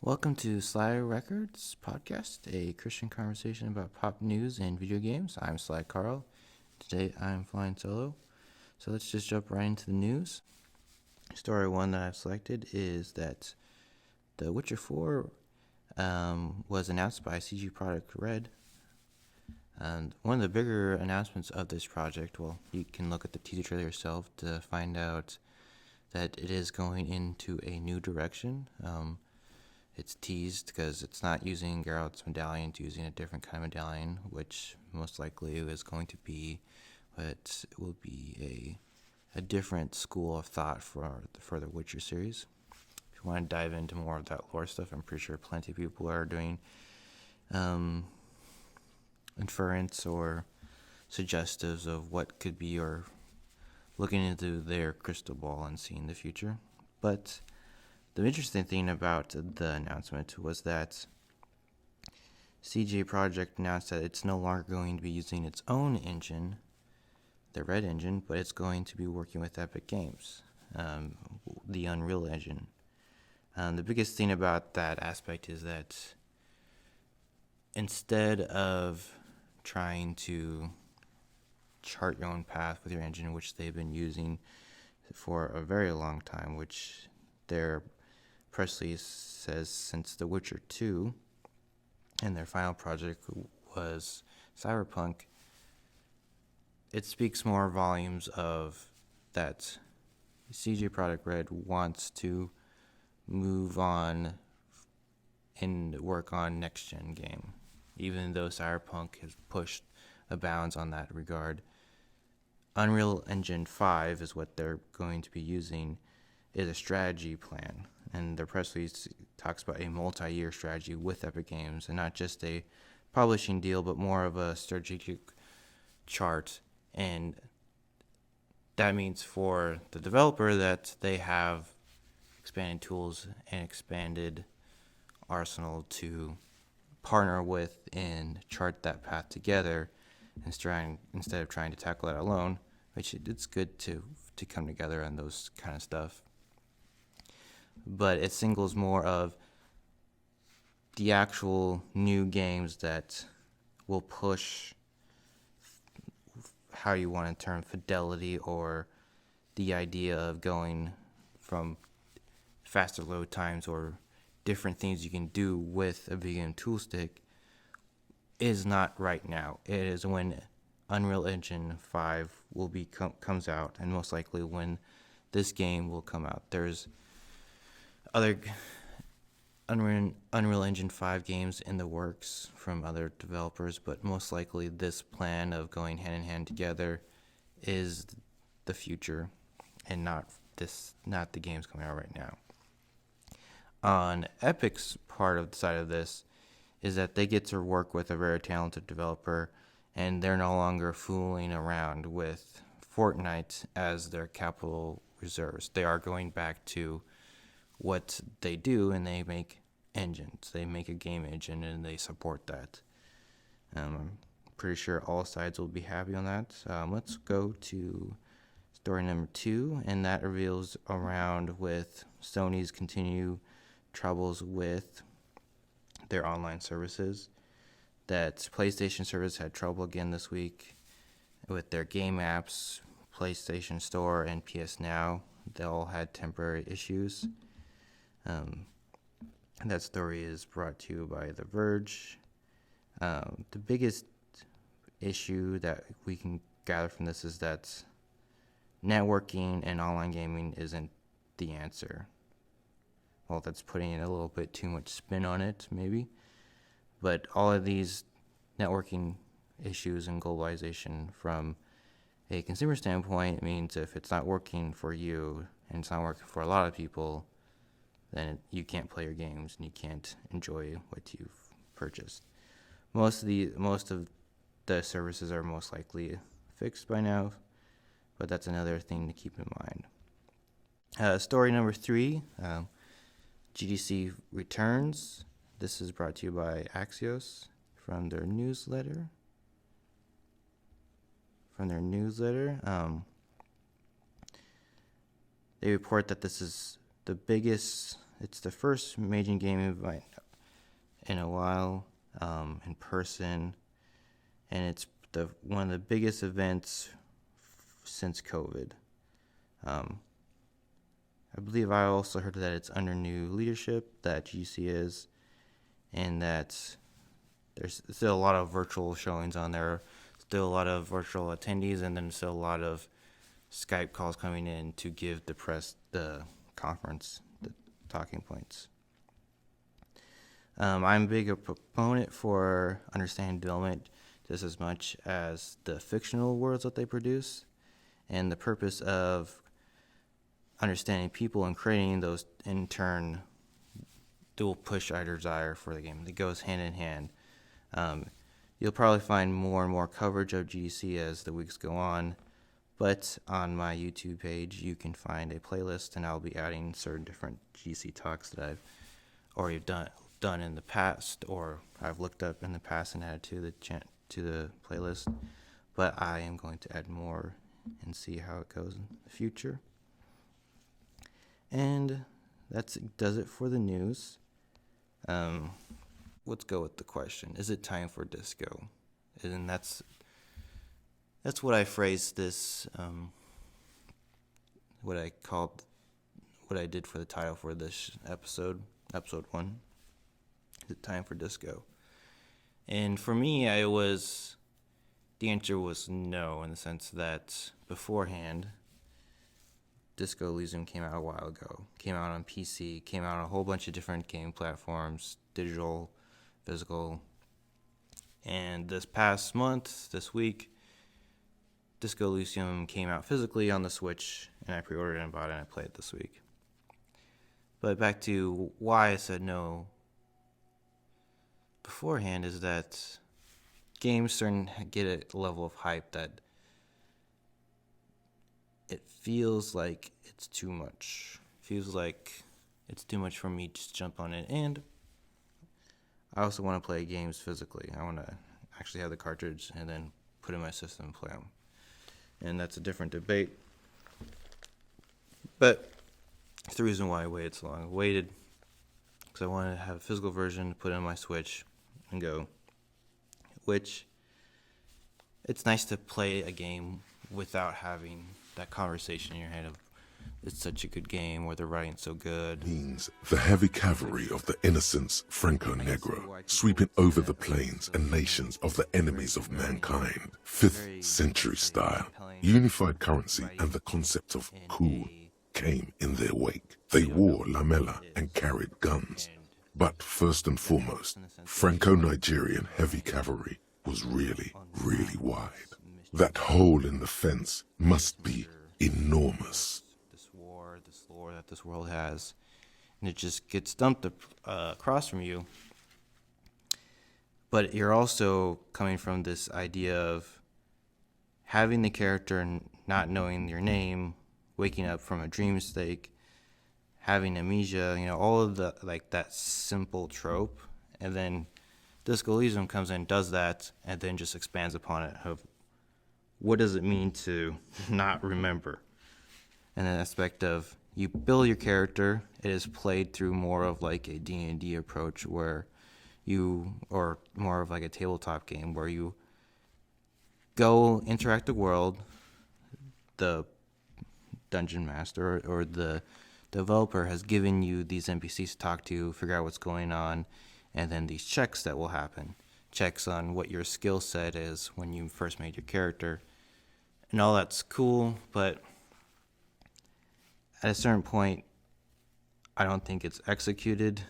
Welcome to Sly REcords podcast, a Christian conversation about pop news and video games. I'm Sly Carl. Today I'm flying solo. So let's just jump right into the news. Story one that I've selected is that The Witcher 4 was announced by CG Projekt Red. And one of the bigger announcements of this project, well, you can look at the teaser trailer yourself to find out that it is going into a new direction. It's teased because it's not using Geralt's medallion, it's using a different kind of medallion, which most likely is going to be, but it will be a different school of thought for the Witcher series. If you want to dive into more of that lore stuff, I'm pretty sure plenty of people are doing inference or suggestives of what could be, or looking into their crystal ball and seeing the future. But the interesting thing about the announcement was that CG Projekt announced that it's no longer going to be using its own engine, the Red engine, but it's going to be working with Epic Games, the Unreal Engine. The biggest thing about that aspect is that instead of trying to chart your own path with your engine, which they've been using for a very long time, which their press release says since The Witcher 2, and their final project was Cyberpunk, it speaks more volumes of that CG Projekt Red wants to move on and work on next-gen game, even though Cyberpunk has pushed the bounds on that regard. Unreal Engine 5 is what they're going to be using, is a strategy plan, and their press release talks about a multi-year strategy with Epic Games, and not just a publishing deal, but more of a strategic chart. And that means for the developer that they have expanded tools and expanded arsenal to partner with and chart that path together, instead of trying to tackle it alone, which it's good to come together on those kind of stuff. But it singles more of the actual new games that will push how you want to term fidelity, or the idea of going from faster load times or different things you can do with a video game tool stick is not right now. It is when Unreal Engine 5 will comes out, and most likely when this game will come out. There's other Unreal Engine 5 games in the works from other developers, but most likely this plan of going hand in hand together is the future, and not the games coming out right now. On Epic's part of the side of this is that they get to work with a very talented developer, and they're no longer fooling around with Fortnite as their capital reserves. They are going back to what they do, and they make engines. They make a game engine, and they support that. I'm pretty sure all sides will be happy on that. Let's go to story number 2, and that reveals around with Sony's continued troubles with their online services. That PlayStation service had trouble again this week with their game apps, PlayStation Store, and PS Now. They all had temporary issues. That story is brought to you by The Verge. The biggest issue that we can gather from this is that networking and online gaming isn't the answer. Well, that's putting a little bit too much spin on it, maybe. But all of these networking issues and globalization from a consumer standpoint means if it's not working for you, and it's not working for a lot of people, then you can't play your games and you can't enjoy what you've purchased. Most of the services are most likely fixed by now, but that's another thing to keep in mind. Story number 3, GDC returns. This is brought to you by Axios from their newsletter. They report that this is the biggest it's the first major gaming event in a while, in person, and it's one of the biggest events since COVID. I believe I also heard that it's under new leadership, that GC is, and that there's still a lot of virtual showings on there, still a lot of virtual attendees, and then still a lot of Skype calls coming in to give the press the conference, the talking points. I'm a big proponent for understanding development just as much as the fictional worlds that they produce, and the purpose of understanding people and creating those in turn will push our desire for the game. It goes hand in hand. You'll probably find more and more coverage of GDC as the weeks go on, but on my YouTube page you can find a playlist, and I'll be adding certain different GDC talks that I've already done in the past, or I've looked up in the past and added to the playlist. But I am going to add more and see how it goes in the future. And that does it for the news. Let's go with the question. Is it time for disco? And that's what I phrased this, what I did for the title for this episode 1. Is it time for disco? And for me, the answer was no, in the sense that beforehand, Disco Elysium came out a while ago. Came out on PC, came out on a whole bunch of different game platforms, digital, physical. And this week, Disco Elysium came out physically on the Switch, and I pre-ordered it and bought it, and I played it this week. But back to why I said no beforehand is that games starting to get a level of hype that it feels like it's too much. Feels like it's too much for me to just jump on it. And I also want to play games physically. I want to actually have the cartridge and then put it in my system and play them. And that's a different debate. But it's the reason why I waited so long. I waited because I wanted to have a physical version to put it on my Switch and go. Which, it's nice to play a game without having that conversation in your head of, it's such a good game, or the writing's so good. Means the heavy cavalry of the innocents Franco-Negro, sweeping over the plains and nations of the enemies of mankind, 5th century style, unified currency and the concept of cool came in their wake. They wore lamella and carried guns. But first and foremost, Franco-Nigerian heavy cavalry was really, really wide. That hole in the fence must be enormous. This lore that this world has, and it just gets dumped across from you. But you're also coming from this idea of having the character and not knowing your name, waking up from a dream state, having amnesia, all of the, that simple trope. And then Disco Elysium comes in, does that, and then just expands upon it of what does it mean to not remember? And an aspect of you build your character, it is played through more of like a D&D approach or more of like a tabletop game where you go interact the world, the dungeon master or the developer has given you these NPCs to talk to, figure out what's going on, and then these checks that will happen. Checks on what your skill set is when you first made your character. And all that's cool, but at a certain point, I don't think it's executed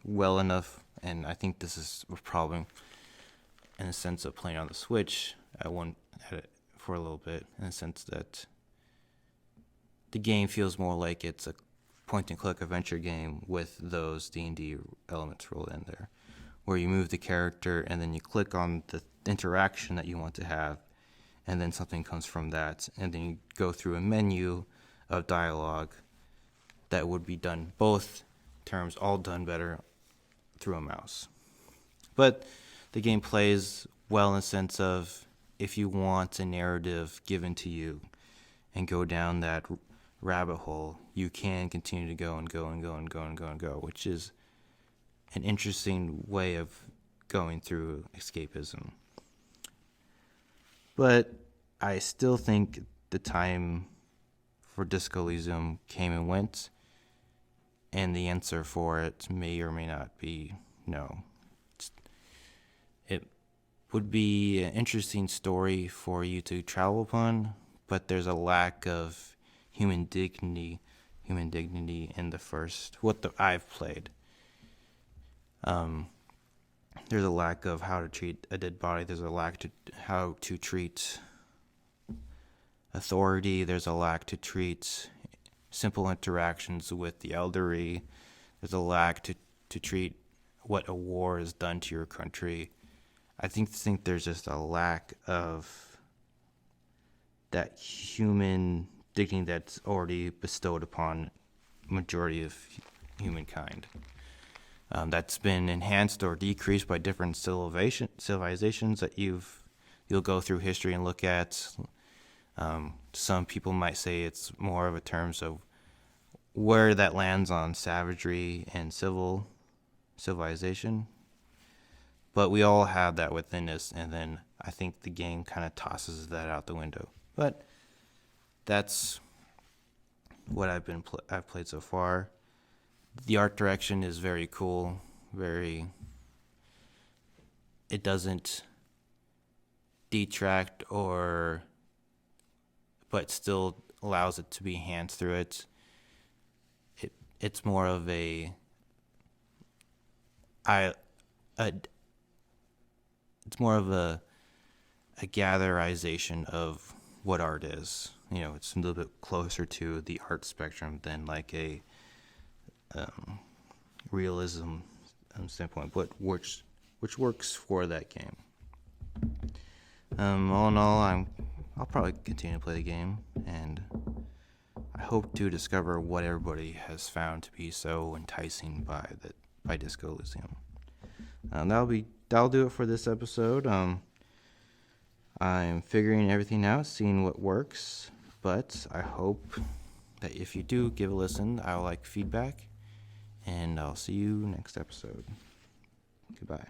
well enough, and I think this is a problem in the sense of playing on the Switch. I had it for a little bit, in the sense that the game feels more like it's a point-and-click adventure game with those D&D elements rolled in there, where you move the character and then you click on the interaction that you want to have, and then something comes from that, and then you go through a menu of dialogue that would be done, both terms all done better through a mouse. But the game plays well in the sense of if you want a narrative given to you and go down that rabbit hole, you can continue to go and go and go and go and go and go, which is an interesting way of going through escapism. But I still think the time for Disco Elysium came and went, and the answer for it may or may not be no. It would be an interesting story for you to travel upon, but there's a lack of human dignity in the first, I've played. There's a lack of how to treat a dead body. There's a lack to how to treat authority. There's a lack to treat simple interactions with the elderly. There's a lack to treat what a war has done to your country. I think there's just a lack of that human dignity that's already bestowed upon majority of humankind. That's been enhanced or decreased by different civilizations that you'll go through history and look at. Some people might say it's more of a terms of where that lands on savagery and civilization. But we all have that within us, and then I think the game kind of tosses that out the window. But that's what I've played so far. The art direction is very cool. It doesn't detract but still allows it to be enhanced through it. It's more of it's more of a gatherization of what art is. It's a little bit closer to the art spectrum than like a realism standpoint, but which works for that game. All in all, I'll probably continue to play the game, and I hope to discover what everybody has found to be so enticing by Disco Elysium. That'll do it for this episode. I'm figuring everything out, seeing what works, but I hope that if you do give a listen, I'll like feedback, and I'll see you next episode. Goodbye.